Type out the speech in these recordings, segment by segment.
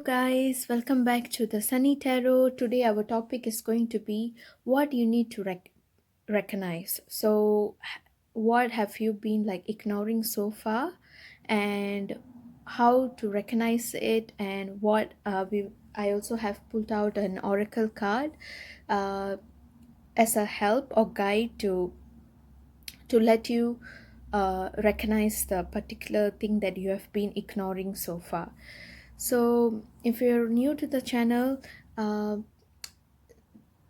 Guys, welcome back to the Sunny Tarot. Today, our topic is going to be what you need to recognize. So, what have you been like ignoring so far, and how to recognize it, and what I also have pulled out an oracle card uh, as a help or guide to let you recognize the particular thing that you have been ignoring so far. So, if you're new to the channel, uh,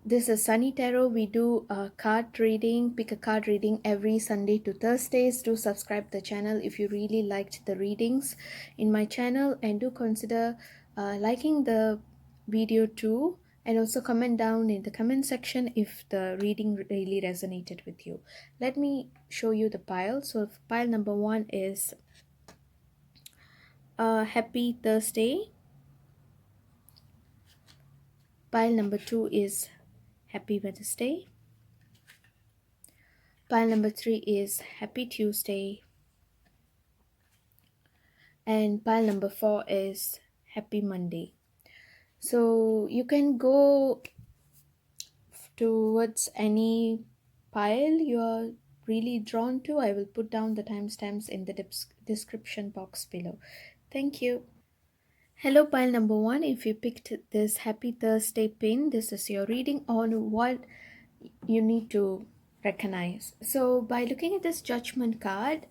this is Sunny Tarot. We do a card reading, pick a card reading every Sunday to Thursdays. Do subscribe the channel if you really liked the readings in my channel, and do consider liking the video too. And also comment down in the comment section if the reading really resonated with you. Let me show you the pile. So pile number one is Happy Thursday. Pile number two is Happy Wednesday. Pile number three is Happy Tuesday. And pile number four is Happy Monday. So you can go towards any pile you are really drawn to. I will put down the timestamps in the description box below. Thank you. Hello, pile number one. If you picked this Happy Thursday pin, this is your reading on what you need to recognize. So, by looking at this judgment card,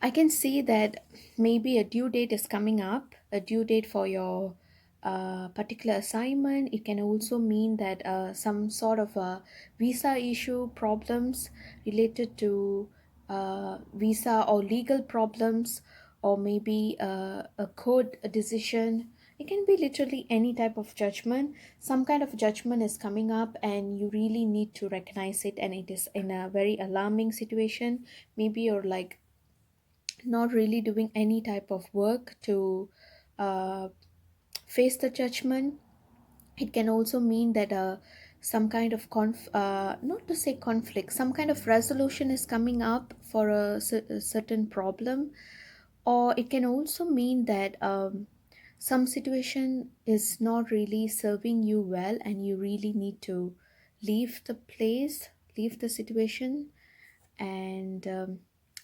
I can see that maybe a due date is coming up, a due date for your particular assignment. It can also mean that some sort of a visa issue problems related to visa or legal problems, or maybe a court decision. It can be literally any type of judgment. Some kind of judgment is coming up, and you really need to recognize it, and it is in a very alarming situation. Maybe you're like not really doing any type of work to uh, face the judgment. It can also mean that some kind of not to say conflict, some kind of resolution is coming up for a certain problem. Or it can also mean that some situation is not really serving you well, and you really need to leave the place, leave the situation. And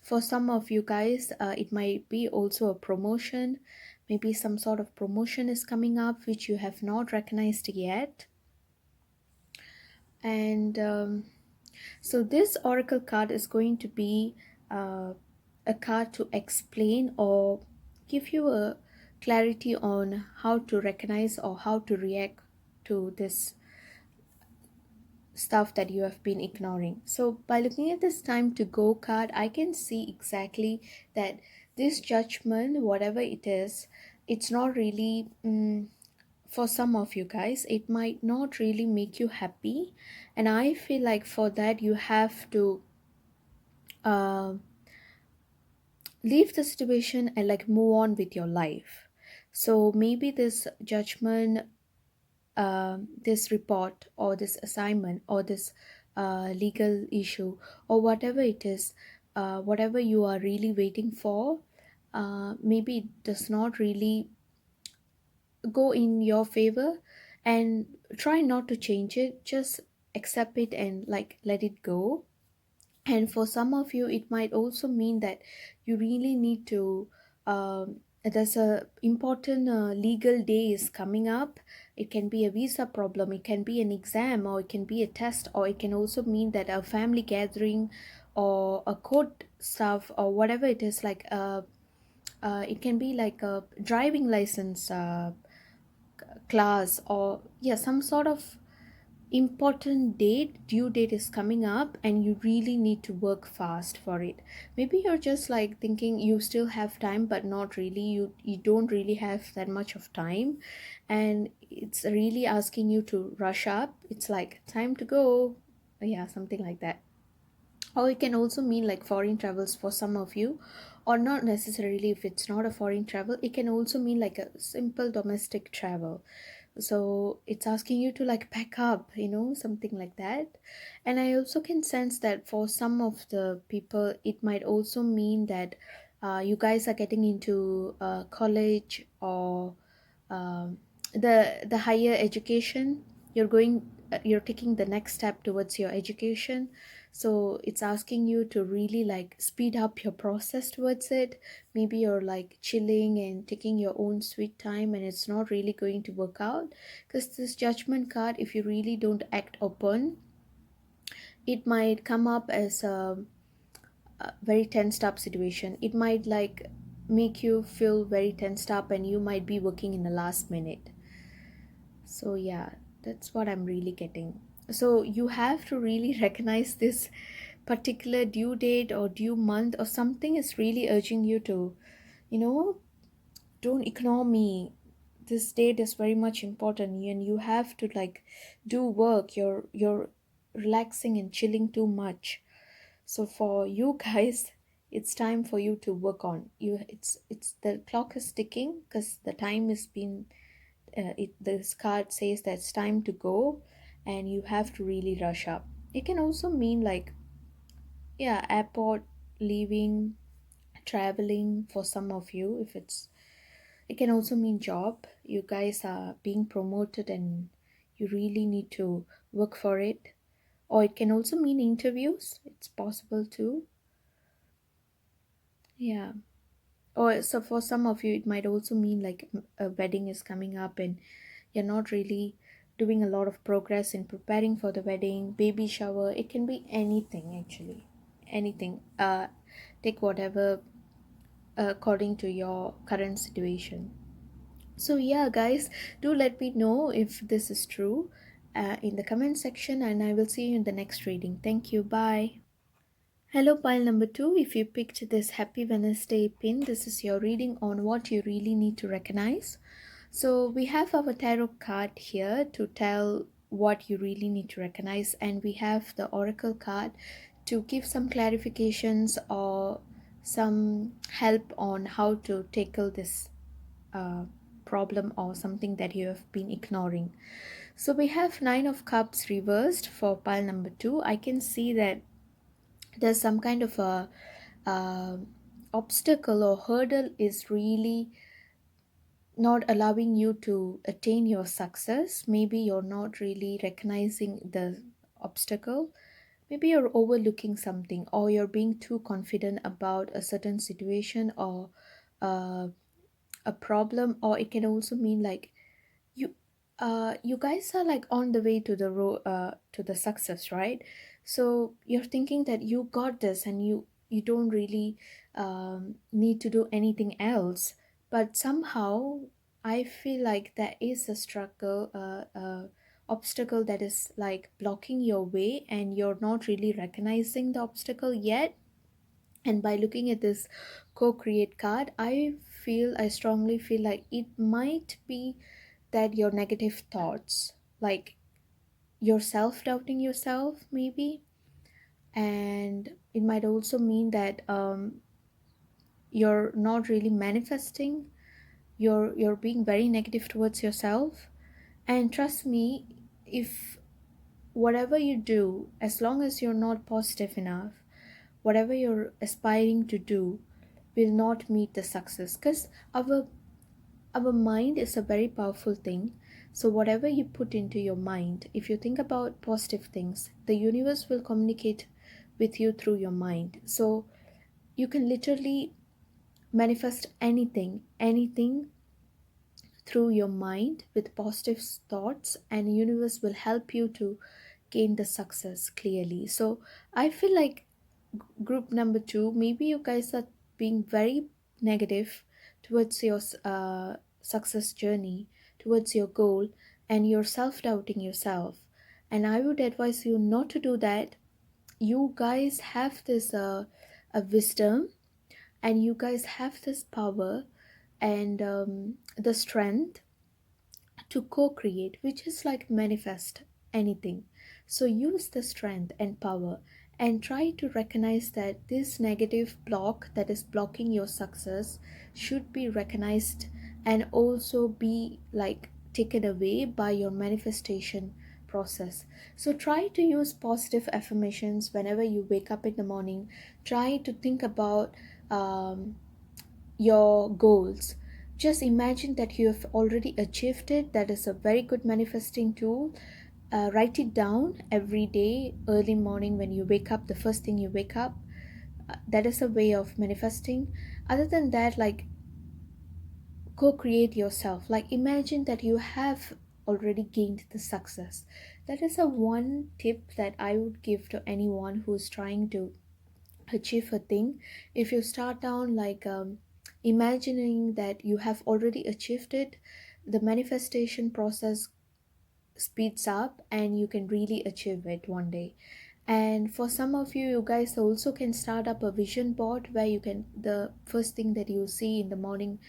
for some of you guys, it might be also a promotion. Maybe some sort of promotion is coming up which you have not recognized yet. And so this oracle card is going to be uh, a card to explain or give you a clarity on how to recognize or how to react to this stuff that you have been ignoring. So by looking at this time to go card, I can see exactly that this judgment, whatever it is, it's not really for some of you guys, it might not really make you happy. And I feel like for that you have to uh, leave the situation and like move on with your life. So maybe this judgment, this report or this assignment or this legal issue or whatever it is, whatever you are really waiting for, maybe it does not really go in your favor. And try not to change it, just accept it and like let it go. And for some of you it might also mean that you really need to there's a important legal day is coming up. It can be a visa problem, it can be an exam, or it can be a test, or it can also mean that a family gathering or a court stuff or whatever it is, like it can be like a driving license class, or yeah, some sort of important due date is coming up, and you really need to work fast for it. Maybe you're just like thinking you still have time, but not really. You don't really have that much of time, and it's really asking you to rush up. It's like time to go, yeah, something like that. Or it can also mean like foreign travels for some of you, or not necessarily. If it's not a foreign travel, it can also mean like a simple domestic travel. So it's asking you to like pack up, something like that. And I also can sense that for some of the people it might also mean that you guys are getting into college, or the higher education. You're taking the next step towards your education, so it's asking you to really like speed up your process towards it. Maybe you're like chilling and taking your own sweet time, and it's not really going to work out, because this judgment card, if you really don't act upon, it might come up as a very tensed up situation. It might like make you feel very tensed up, and you might be working in the last minute. So yeah, that's what I'm really getting. So you have to really recognize this particular due date or due month or something is really urging you to, you know, don't ignore me. This date is very much important, and you have to like do work. You're relaxing and chilling too much. So for you guys, it's time for you to work on you. It's the clock is ticking because the time has been this card says that it's time to go, and you have to really rush up. It can also mean like, yeah, airport, leaving, traveling for some of you. If it's, it can also mean job. You guys are being promoted and you really need to work for it. Or it can also mean interviews. It's possible too. Yeah. Or so for some of you, it might also mean like a wedding is coming up and you're not really doing a lot of progress in preparing for the wedding, baby shower. It can be anything actually. Anything. Take whatever according to your current situation. So yeah, guys, do let me know if this is true in the comment section, and I will see you in the next reading. Thank you. Bye. Hello, pile number two. If you picked this Happy Wednesday pin, this is your reading on what you really need to recognize. So, we have our tarot card here to tell what you really need to recognize, and we have the oracle card to give some clarifications or some help on how to tackle this uh, problem or something that you have been ignoring. So, we have Nine of Cups reversed for pile number two. I can see that there's some kind of a uh, obstacle or hurdle is really not allowing you to attain your success. Maybe you're not really recognizing the obstacle. Maybe you're overlooking something, or you're being too confident about a certain situation or uh, a problem. Or it can also mean like you you guys are like on the way to the to the success, right? So you're thinking that you got this, and you don't really need to do anything else. But somehow I feel like there is a struggle, obstacle that is like blocking your way, and you're not really recognizing the obstacle yet. And by looking at this co-create card, I strongly feel like it might be that your negative thoughts, like you're self-doubting yourself maybe. And it might also mean that you're not really manifesting, you're being very negative towards yourself. And trust me, if whatever you do, as long as you're not positive enough, whatever you're aspiring to do will not meet the success, because our mind is a very powerful thing. So whatever you put into your mind, if you think about positive things, the universe will communicate with you through your mind. So you can literally manifest anything through your mind with positive thoughts, and universe will help you to gain the success clearly. So I feel like group number two, maybe you guys are being very negative towards your success journey, towards your goal, and you're self-doubting yourself. And I would advise you not to do that. You guys have this a wisdom, and you guys have this power and the strength to co-create, which is like manifest anything. So use the strength and power, and try to recognize that this negative block that is blocking your success should be recognized, and also be like taken away by your manifestation process. So try to use positive affirmations whenever you wake up in the morning. Try to think about your goals. just imagine that you have already achieved it. That is a very good manifesting tool. Write it down every day, early morning when you wake up, the first thing you wake up. That is a way of manifesting. Other than that, like, co-create yourself, like imagine that you have already gained the success. That is a one tip that I would give to anyone who's trying to achieve a thing. If you start down like imagining that you have already achieved it, the manifestation process speeds up and you can really achieve it one day. And for some of you, you guys also can start up a vision board where you can, the first thing that you see in the morning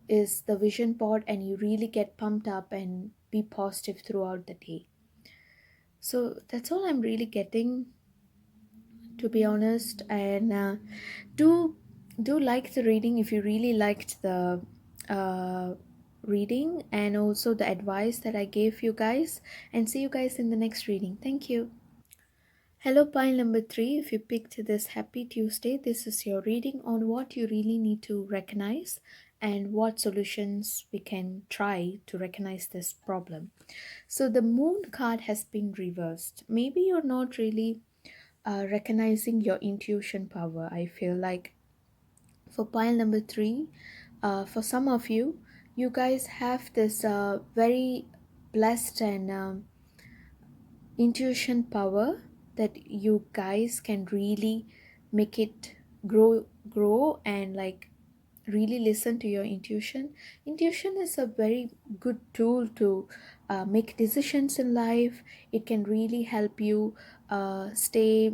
is the vision board, and you really get pumped up and be positive throughout the day. So that's all I'm really getting, to be honest. And do do like the reading if you really liked the uh, reading and also the advice that I gave you guys, and see you guys in the next reading. Thank you. Hello, pile number three. If you picked this happy Tuesday, this is your reading on what you really need to recognize and what solutions we can try to recognize this problem. So, the moon card has been reversed. Maybe you're not really recognizing your intuition power. I feel like for pile number three, for some of you, you guys have this very blessed and intuition power that you guys can really make it grow and like really listen to your intuition. Intuition is a very good tool to make decisions in life. It can really help you stay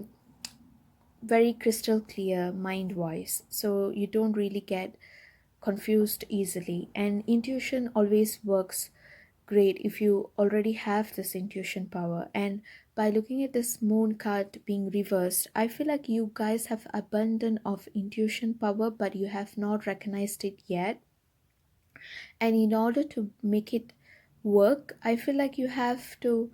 very crystal clear mind wise, so you don't really get confused easily. And intuition always works great if you already have this intuition power. And by looking at this moon card being reversed, I feel like you guys have abundant of intuition power, but you have not recognized it yet. And in order to make it work, I feel like you have to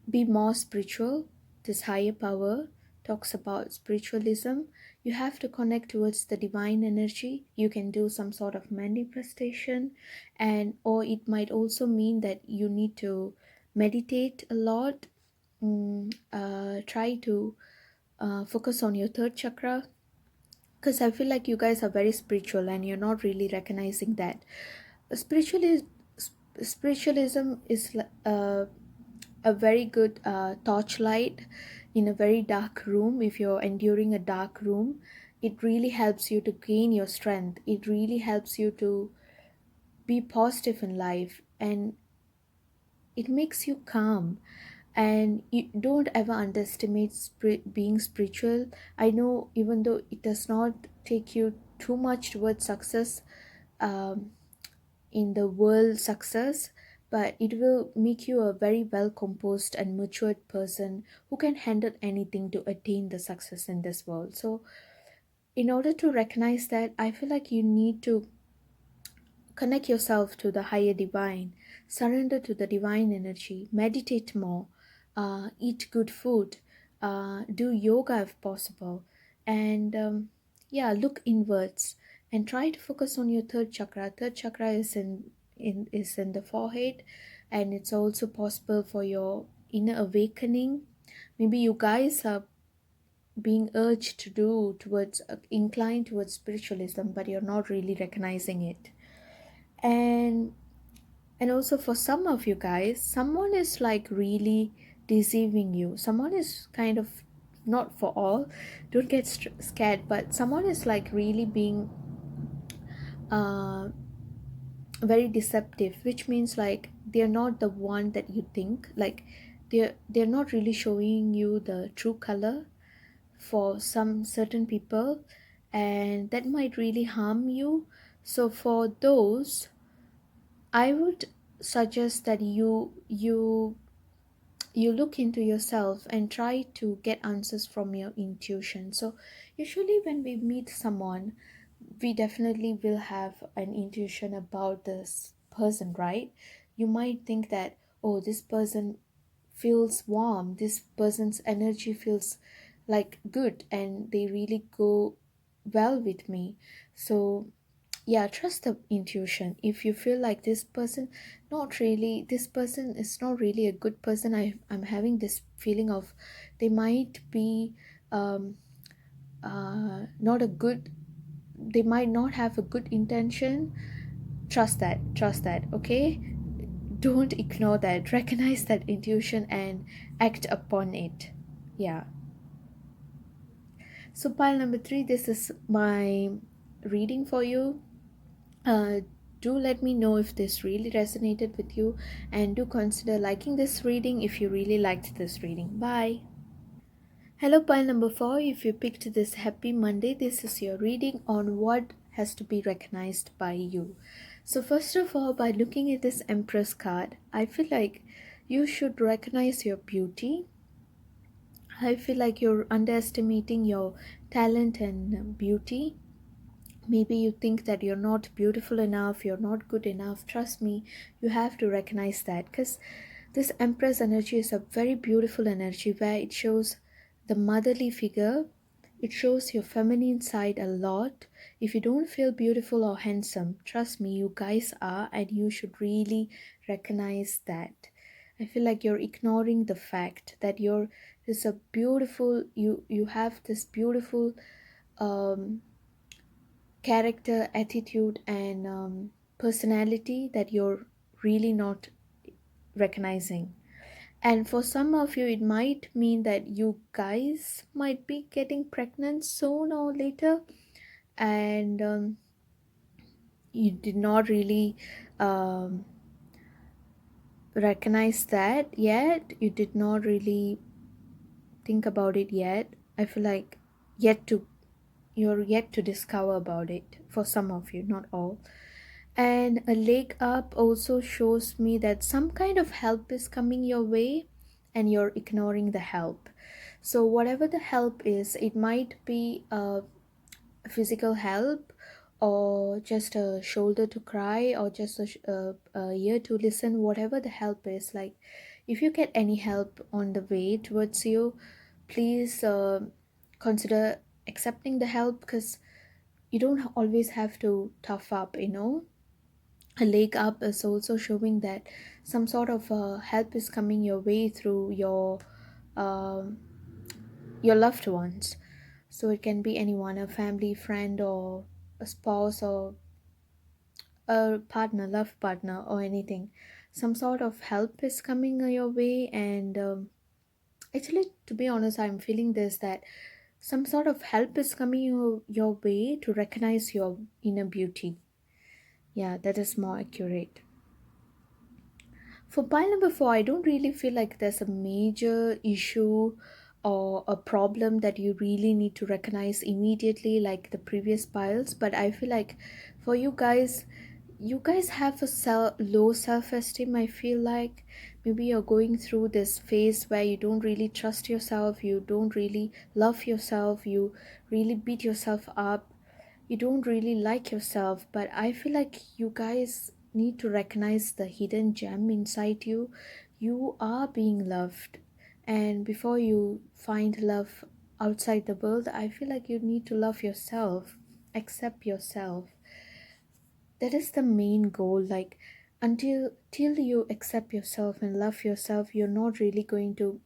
be more spiritual. This higher power talks about spiritualism. You have to connect towards the divine energy. You can do some sort of manifestation, and or it might also mean that you need to meditate a lot. Try to focus on your third chakra, because I feel like you guys are very spiritual and you're not really recognizing that. Spiritualism, spiritualism is a very good torchlight in a very dark room. If you're enduring a dark room, it really helps you to gain your strength. It really helps you to be positive in life, and it makes you calm. And you don't ever underestimate being spiritual. I know, even though it does not take you too much towards success, um, in the world success, but it will make you a very well composed and matured person who can handle anything to attain the success in this world. So in order to recognize that, I feel like you need to connect yourself to the higher divine, surrender to the divine energy, meditate more, eat good food, do yoga if possible, and yeah, look inwards and try to focus on your third chakra. Third chakra is in the forehead, and it's also possible for your inner awakening. Maybe you guys are being urged to do towards inclined towards spiritualism, but you're not really recognizing it. And also for some of you guys, someone is like really deceiving you. Someone is kind of, not for all, don't get scared, but someone is like really being uh very deceptive, which means like they're not the one that you think. Like they're not really showing you the true color for some certain people, and that might really harm you. So for those, I would suggest that you look into yourself and try to get answers from your intuition. So usually when we meet someone, we definitely will have an intuition about this person, right? You might think that, oh, this person feels warm, this person's energy feels like good, and they really go well with me. So Yeah, trust the intuition. If you feel like this person, not really, this person is not really a good person, I'm having this feeling of they might be um, not a good, they might not have a good intention. Trust that, okay? Don't ignore that. Recognize that intuition and act upon it. Yeah. So, pile number three, this is my reading for you. Uh, do let me know if this really resonated with you, and do consider liking this reading if you really liked this reading. Bye. Hello, pile number four. If you picked this happy Monday, this is your reading on what has to be recognized by you. So, first of all, by looking at this Empress card, I feel like you should recognize your beauty. I feel like you're underestimating your talent and beauty. Maybe you think that you're not beautiful enough, you're not good enough. Trust me, you have to recognize that, because this Empress energy is a very beautiful energy where it shows the motherly figure. It shows your feminine side a lot. If you don't feel beautiful or handsome, trust me, you guys are, and you should really recognize that. I feel like you're ignoring the fact that you're this a beautiful, you have this beautiful um character, attitude, and personality that you're really not recognizing. And for some of you, it might mean that you guys might be getting pregnant soon or later, and you did not really um, recognize that yet. You did not really think about it yet. I feel like yet to you're yet to discover about it for some of you, not all. And a leg up also shows me that some kind of help is coming your way and you're ignoring the help. So, whatever the help is, it might be physical help, or just a shoulder to cry, or just a ear to listen, whatever the help is. Like, if you get any help on the way towards you, please consider accepting the help, because you don't always have to tough up, a leg up is also showing that some sort of help is coming your way through um, your loved ones. So it can be anyone, a family, friend, or a spouse, or a partner, love partner, or anything. Some sort of help is coming your way, and actually, to be honest, I'm feeling this, that some sort of help is coming your way to recognize your inner beauty. Yeah, that is more accurate. For pile number four, I don't really feel like there's a major issue or a problem that you really need to recognize immediately like the previous piles, but I feel like for you guys have a low self-esteem. I feel like maybe you're going through this phase where you don't really trust yourself, you don't really love yourself, you really beat yourself up, you don't really like yourself. But I feel like you guys need to recognize the hidden gem inside you. You are being loved, and before you find love outside the world, I feel like you need to love yourself, accept yourself. That is the main goal. Like, until till you accept yourself and love yourself, you're not really going to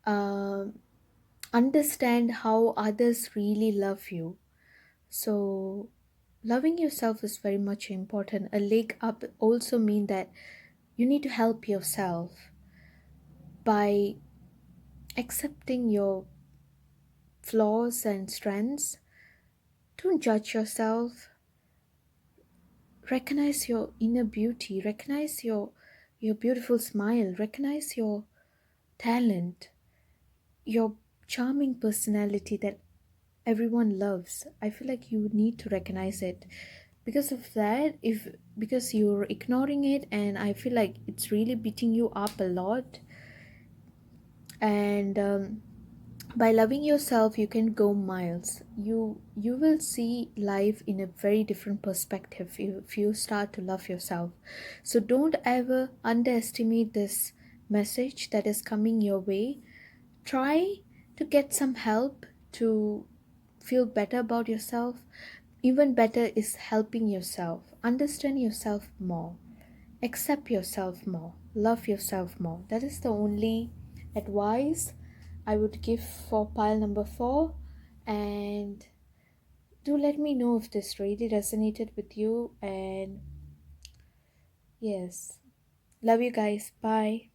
uh, understand how others really love you. So loving yourself is very much important. A leg up also mean that you need to help yourself by accepting your flaws and strengths. Don't judge yourself. Recognize your inner beauty. Recognize your beautiful smile. Recognize your talent, your charming personality that everyone loves. I feel like you need to recognize it. Because of that, if because you're ignoring it, and I feel like it's really beating you up a lot. And by loving yourself, you can go miles. You will see life in a very different perspective if you start to love yourself. So don't ever underestimate this message that is coming your way. Try to get some help to feel better about yourself. Even better is helping yourself, understand yourself more, accept yourself more, love yourself more. That is the only advice I would give for pile number 4. And do let me know if this really resonated with you. And yes, love you guys. Bye.